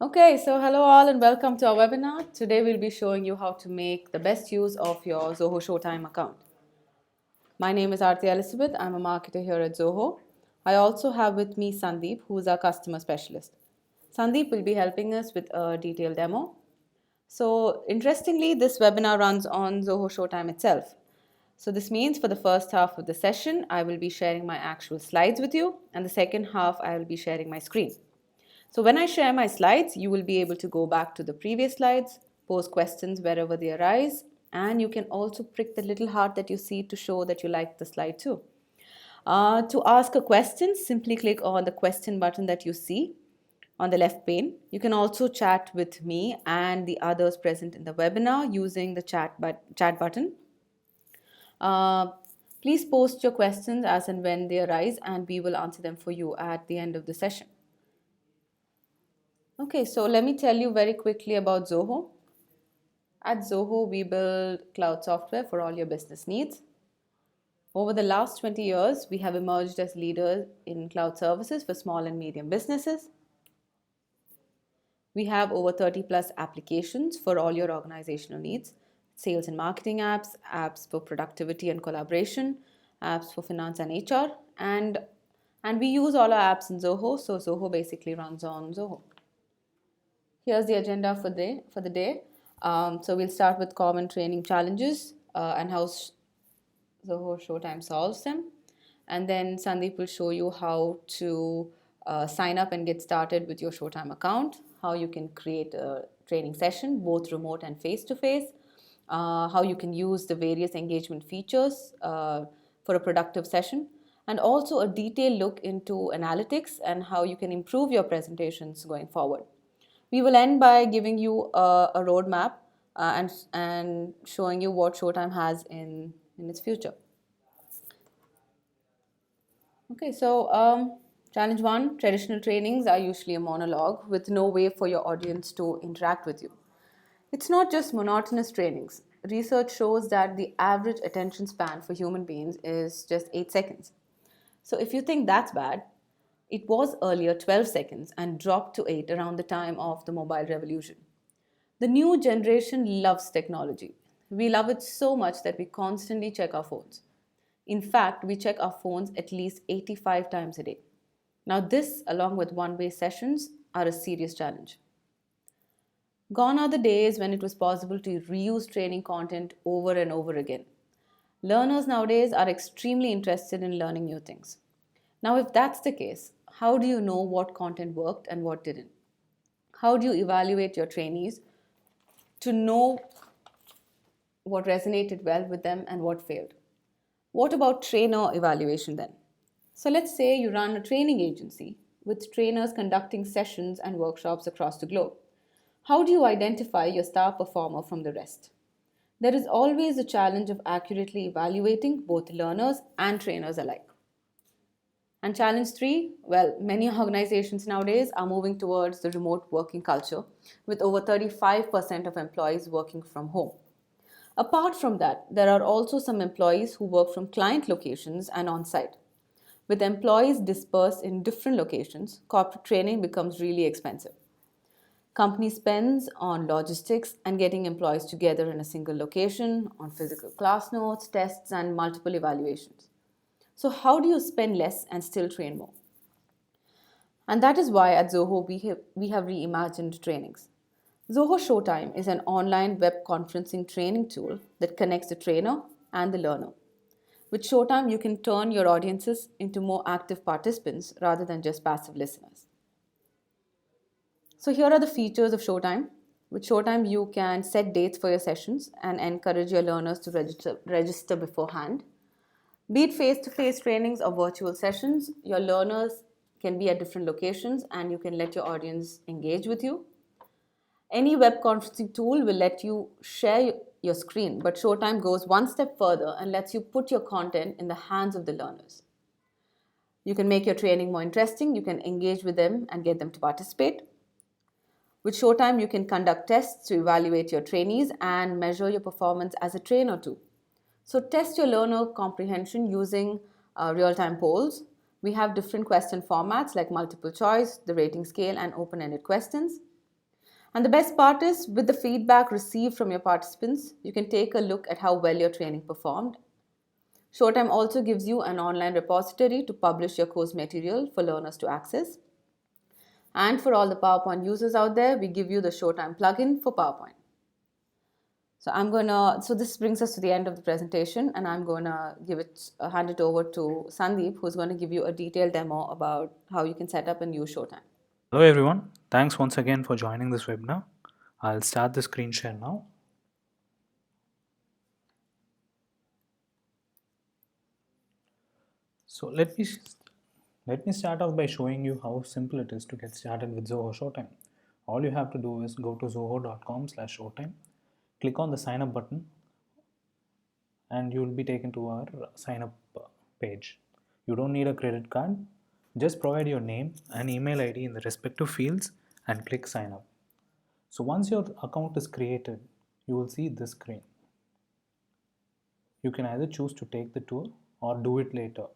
Okay, so hello all and welcome to our webinar. Today we'll be showing you how to make the best use of your Zoho Showtime account. My name is Aarti Elizabeth. I'm a marketer here at Zoho. I also have with me Sandeep, who is our customer specialist. Sandeep will be helping us with a detailed demo. So interestingly, this webinar runs on Zoho Showtime itself. So this means for the first half of the session, I will be sharing my actual slides with you, and the second half, I will be sharing my screen. So when I share my slides, you will be able to go back to the previous slides, pose questions wherever they arise, and you can also prick the little heart that you see to show that you like the slide too. To ask a question, simply click on the question button that you see on the left pane. You can also chat with me and the others present in the webinar using the chat button. Uh, Please post your questions as and when they arise, and we will answer them for you at the end of the session. Okay, so let me tell you very quickly about Zoho. At Zoho, we build cloud software for all your business needs. Over the last 20 years, we have emerged as leaders in cloud services for small and medium businesses. We have over 30 plus applications for all your organizational needs: sales and marketing apps, apps for productivity and collaboration, apps for finance and HR, and we use all our apps in Zoho, so Zoho basically runs on Zoho. Here's the agenda for the day. So we'll start with common training challenges and how Zoho Showtime solves them. And then Sandeep will show you how to sign up and get started with your Showtime account, how you can create a training session, both remote and face-to-face, how you can use the various engagement features for a productive session, and also a detailed look into analytics and how you can improve your presentations going forward. We will end by giving you a roadmap and showing you what Showtime has in its future. Okay, so challenge one: traditional trainings are usually a monologue with no way for your audience to interact with you. It's not just monotonous trainings. Research shows that the average attention span for human beings is just 8 seconds. So if you think that's bad, it was earlier 12 seconds and dropped to 8 around the time of the mobile revolution. The new generation loves technology. We love it so much that we constantly check our phones. In fact, we check our phones at least 85 times a day. Now, this, along with one way sessions, are a serious challenge. Gone are the days when it was possible to reuse training content over and over again. Learners nowadays are extremely interested in learning new things. Now, if that's the case, how do you know what content worked and what didn't? How do you evaluate your trainees to know what resonated well with them and what failed? What about trainer evaluation then? So let's say you run a training agency with trainers conducting sessions and workshops across the globe. How do you identify your star performer from the rest? There is always a challenge of accurately evaluating both learners and trainers alike. And challenge three, well, many organizations nowadays are moving towards the remote working culture with over 35% of employees working from home. Apart from that, there are also some employees who work from client locations and on site. With employees dispersed in different locations, corporate training becomes really expensive. Company spends on logistics and getting employees together in a single location, on physical class notes, tests, and multiple evaluations. So, how do you spend less and still train more? And that is why at Zoho we have reimagined trainings. Zoho Showtime is an online web conferencing training tool that connects the trainer and the learner. With Showtime, you can turn your audiences into more active participants rather than just passive listeners. So, here are the features of Showtime. With Showtime, you can set dates for your sessions and encourage your learners to register beforehand. Be it face to face trainings or virtual sessions, your learners can be at different locations and you can let your audience engage with you. Any web conferencing tool will let you share your screen, but Showtime goes one step further and lets you put your content in the hands of the learners. You can make your training more interesting, you can engage with them and get them to participate. With Showtime, you can conduct tests to evaluate your trainees and measure your performance as a trainer too. So test your learner comprehension using real-time polls. We have different question formats like multiple choice, the rating scale, and open-ended questions. And the best part is, with the feedback received from your participants, you can take a look at how well your training performed. Showtime also gives you an online repository to publish your course material for learners to access. And for all the PowerPoint users out there, we give you the Showtime plugin for PowerPoint. So this brings us to the end of the presentation, and I'm gonna hand it over to Sandeep, who's gonna give you a detailed demo about how you can set up and use Showtime. Hello everyone, thanks once again for joining this webinar. I'll start the screen share now. So let me start off by showing you how simple it is to get started with Zoho Showtime. All you have to do is go to zoho.com/showtime, click on the sign up button, and you will be taken to our sign up page. You don't need a credit card, just provide your name and email ID in the respective fields and click sign up. So once your account is created, you will see this screen. You can either choose to take the tour or do it later.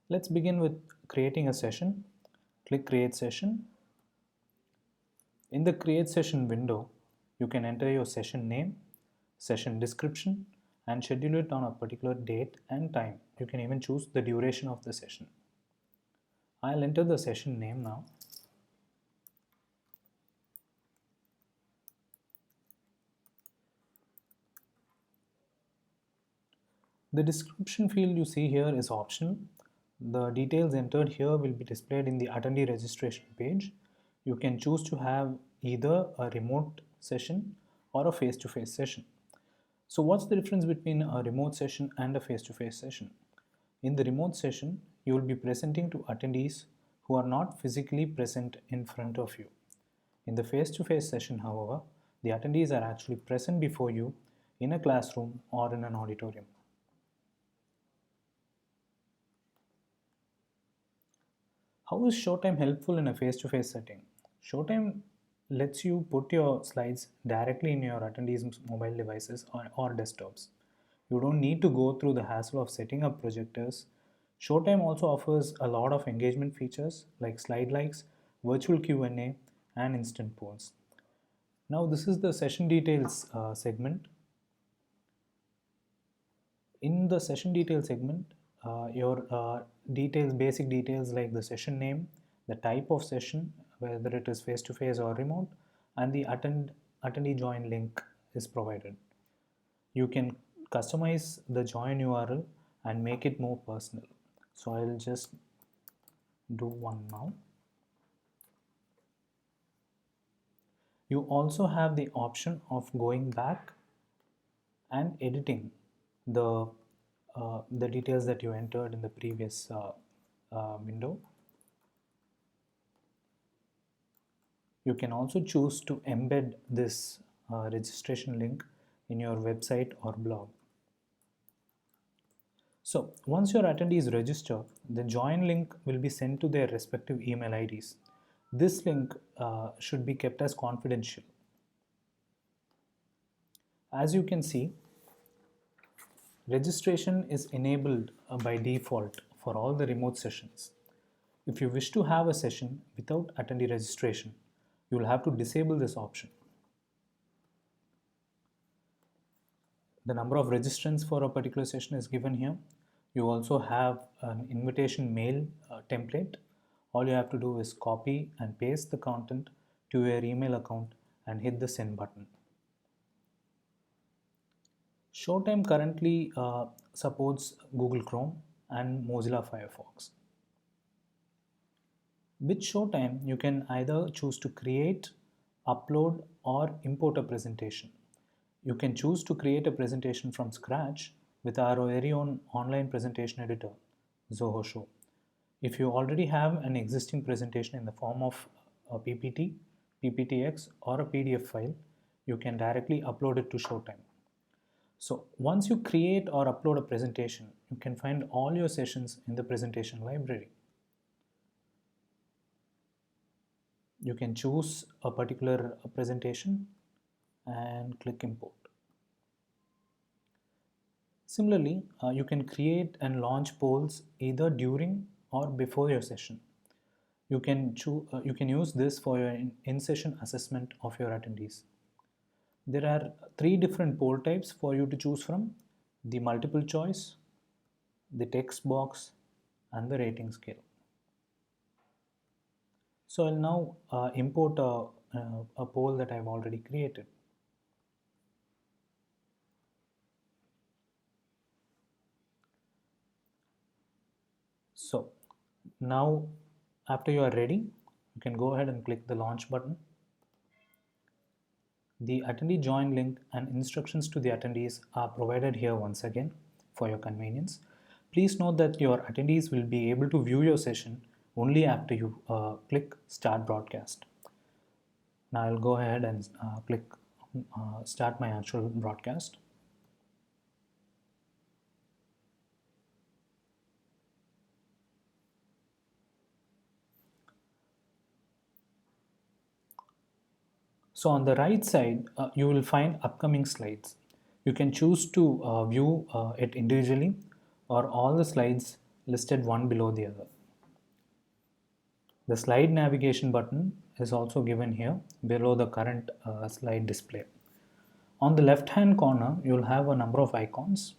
Let's begin with creating a session. Click create session. In the create session window, you can enter your session name, session description, and schedule it on a particular date and time. You can even choose the duration of the session. I'll enter the session name now. The description field you see here is optional. The details entered here will be displayed in the attendee registration page. You can choose to have either a remote session or a face-to-face session. So what's the difference between a remote session and a face-to-face session? In the remote session, you will be presenting to attendees who are not physically present in front of you. In the face-to-face session, however, the attendees are actually present before you in a classroom or in an auditorium. How is Showtime helpful in a face-to-face setting? Showtime lets you put your slides directly in your attendees' mobile devices or desktops. You don't need to go through the hassle of setting up projectors. Showtime also offers a lot of engagement features like slide likes, virtual Q&A, and instant polls. Now this is the session details segment. In the session details segment, your basic details like the session name, the type of session, whether it is face-to-face or remote, and the attendee join link is provided. You can customize the join URL and make it more personal. So I'll just do one now. You also have the option of going back and editing the details that you entered in the previous window. You can also choose to embed this registration link in your website or blog. So once your attendees register, the join link will be sent to their respective email IDs. This link should be kept as confidential. As you can see, registration is enabled by default for all the remote sessions. If you wish to have a session without attendee registration, you will have to disable this option. The number of registrants for a particular session is given here. You also have an invitation mail template. All you have to do is copy and paste the content to your email account and hit the send button. Showtime currently supports Google Chrome and Mozilla Firefox. With Showtime, you can either choose to create, upload, or import a presentation. You can choose to create a presentation from scratch with our very own online presentation editor, Zoho Show. If you already have an existing presentation in the form of a PPT, PPTX, or a PDF file, you can directly upload it to Showtime. So once you create or upload a presentation, you can find all your sessions in the presentation library. You can choose a particular presentation and click import. Similarly, you can create and launch polls either during or before your session. You can use this for your in-session assessment of your attendees. There are 3 different poll types for you to choose from: the multiple choice, the text box, and the rating scale. So I'll now import a poll that I've already created. So now, after you are ready, you can go ahead and click the launch button. The attendee join link and instructions to the attendees are provided here once again for your convenience. Please note that your attendees will be able to view your session only after you click start broadcast. Now I'll go ahead and click start my actual broadcast. So on the right side, you will find upcoming slides. You can choose to view it individually or all the slides listed one below the other. The slide navigation button is also given here below the current slide display. On the left hand corner, you'll have a number of icons.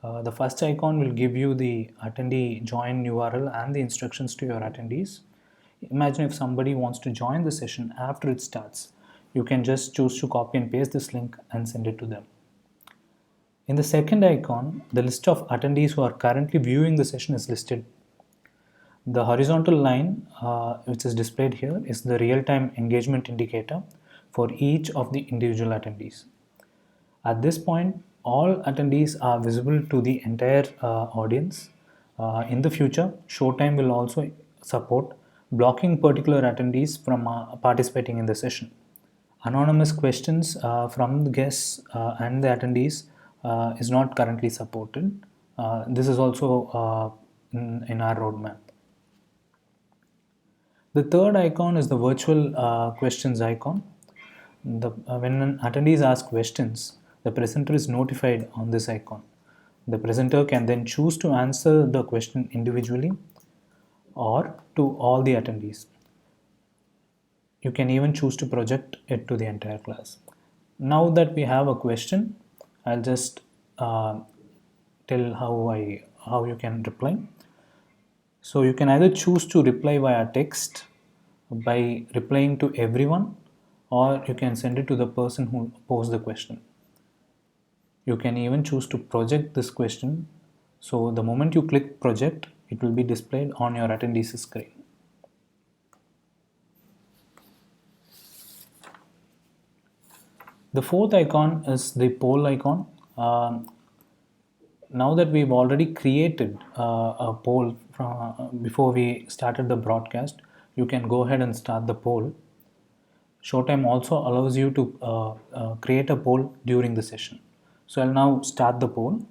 The first icon will give you the attendee join URL and the instructions to your attendees. Imagine if somebody wants to join the session after it starts, you can just choose to copy and paste this link and send it to them. In the second icon, the list of attendees who are currently viewing the session is listed. The horizontal line which is displayed here is the real-time engagement indicator for each of the individual attendees. At this point, all attendees are visible to the entire audience. In the future, Showtime will also support blocking particular attendees from participating in the session. Anonymous questions from the guests and the attendees is not currently supported. This is also in our roadmap. The third icon is the virtual questions icon. When an attendees ask questions, the presenter is notified on this icon. The presenter can then choose to answer the question individually or to all the attendees. You can even choose to project it to the entire class. Now that we have a question, I'll just tell how you can reply. So you can either choose to reply via text by replying to everyone, or you can send it to the person who posed the question. You can even choose to project this question. So the moment you click project, it will be displayed on your attendees screen. The fourth icon is the poll icon. Now that we've already created a poll before we started the broadcast, you can go ahead and start the poll. Showtime also allows you to create a poll during the session. So I'll now start the poll.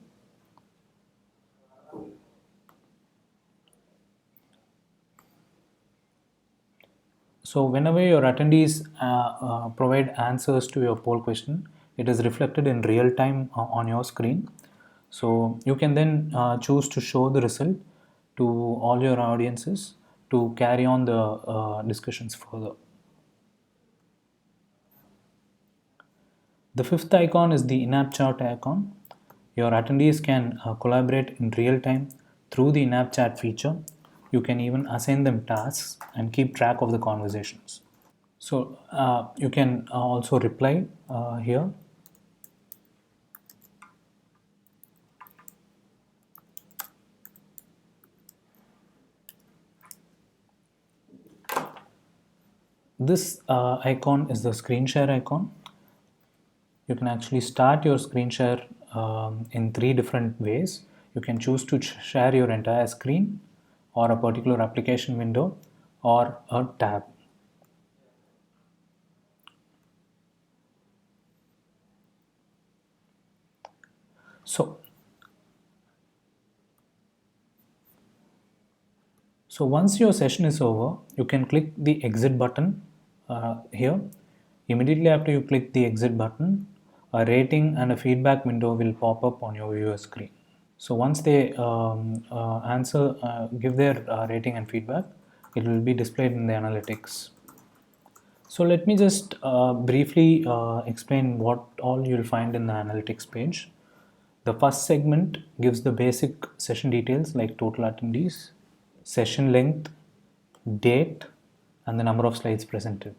So whenever your attendees provide answers to your poll question, it is reflected in real time on your screen. So you can then choose to show the result to all your audiences to carry on the discussions further. The fifth icon is the in-app chat icon. Your attendees can collaborate in real time through the in-app chat feature. You can even assign them tasks and keep track of the conversations. So you can also reply here. This icon is the screen share icon. You can actually start your screen share in 3 different ways. You can choose to share your entire screen or a particular application window or a tab. So once your session is over, you can click the exit button here. Immediately after you click the exit button, a rating and a feedback window will pop up on your viewer screen. So once they give their rating and feedback, it will be displayed in the analytics. So let me just briefly explain what all you'll find in the analytics page. The first segment gives the basic session details like total attendees, session length, date, and the number of slides presented.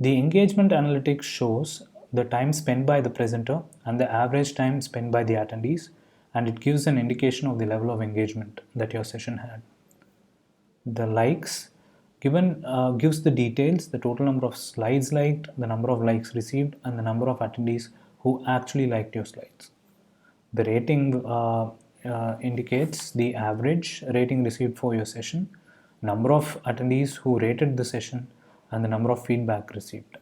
The engagement analytics shows the time spent by the presenter and the average time spent by the attendees, and it gives an indication of the level of engagement that your session had. The likes gives the details, the total number of slides liked, the number of likes received, and the number of attendees who actually liked your slides. The rating indicates the average rating received for your session, number of attendees who rated the session, and the number of feedback received.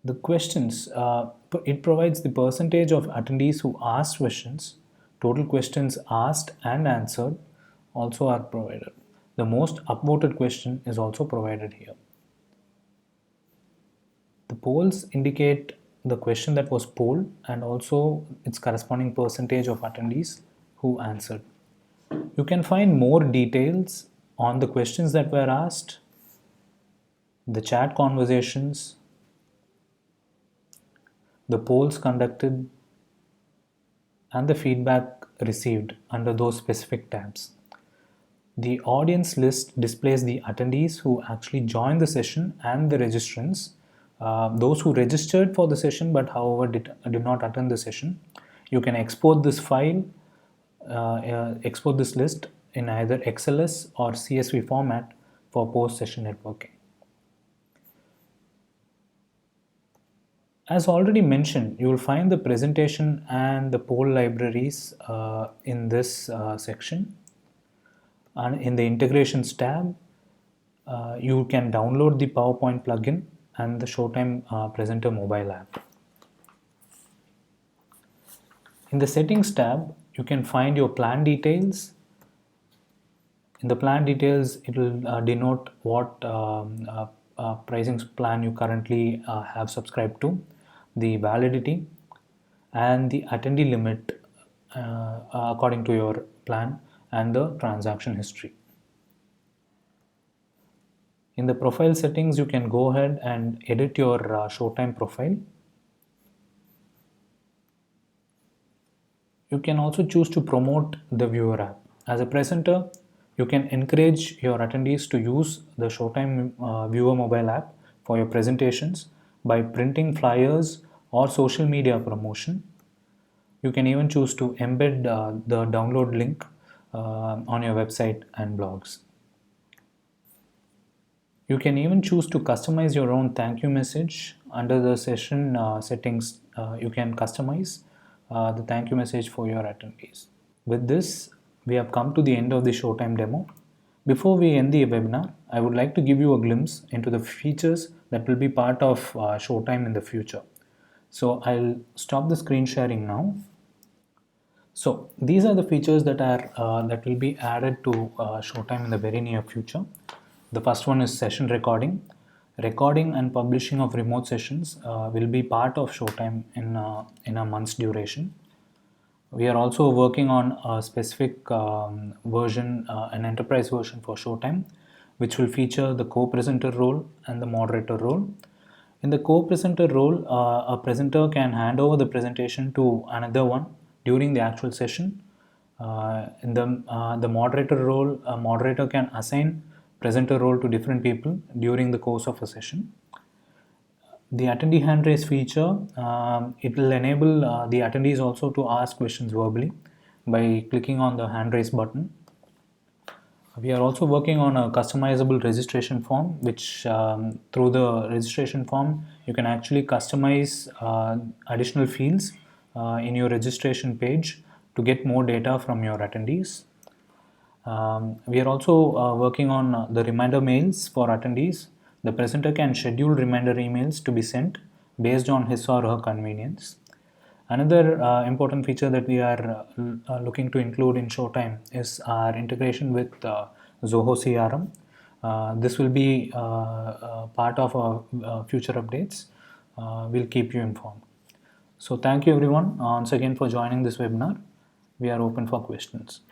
The questions, it provides the percentage of attendees who asked questions, total questions asked and answered also are provided. The most upvoted question is also provided here. The polls indicate the question that was polled and also its corresponding percentage of attendees who answered. You can find more details on the questions that were asked, the chat conversations, the polls conducted, and the feedback received under those specific tabs. The audience list displays the attendees who actually joined the session and the registrants, those who registered for the session but however did not attend the session. You can export this file, export this list in either XLS or CSV format for post-session networking. As already mentioned, you will find the presentation and the poll libraries in this section. And in the integrations tab, you can download the PowerPoint plugin and the Showtime Presenter mobile app. In the settings tab, you can find your plan details. In the plan details, it will denote what pricing plan you currently have subscribed to, the validity, and the attendee limit according to your plan, and the transaction history. In the profile settings, you can go ahead and edit your Showtime profile. You can also choose to promote the viewer app. As a presenter, you can encourage your attendees to use the Showtime viewer mobile app for your presentations by printing flyers or social media promotion. You can even choose to embed the download link on your website and blogs. You can even choose to customize your own thank you message. Under the session settings, you can customize the thank you message for your attendees. With this, we have come to the end of the Showtime demo. Before we end the webinar, I would like to give you a glimpse into the features that will be part of Showtime in the future. So I'll stop the screen sharing now. So these are the features that will be added to Showtime in the very near future. The first one is session recording. Recording and publishing of remote sessions will be part of Showtime in a month's duration. We are also working on a specific version, an enterprise version for Showtime, which will feature the co-presenter role and the moderator role. In the co-presenter role, a presenter can hand over the presentation to another one during the actual session. In the moderator role, a moderator can assign presenter role to different people during the course of a session. The attendee hand raise feature, it will enable the attendees also to ask questions verbally by clicking on the hand raise button. We are also working on a customizable registration form, which through the registration form, you can actually customize additional fields in your registration page to get more data from your attendees. We are also working on the reminder mails for attendees. The presenter can schedule reminder emails to be sent based on his or her convenience. Another important feature that we are looking to include in Showtime is our integration with Zoho CRM. This will be part of our future updates. We'll keep you informed. So thank you everyone once again for joining this webinar. We are open for questions.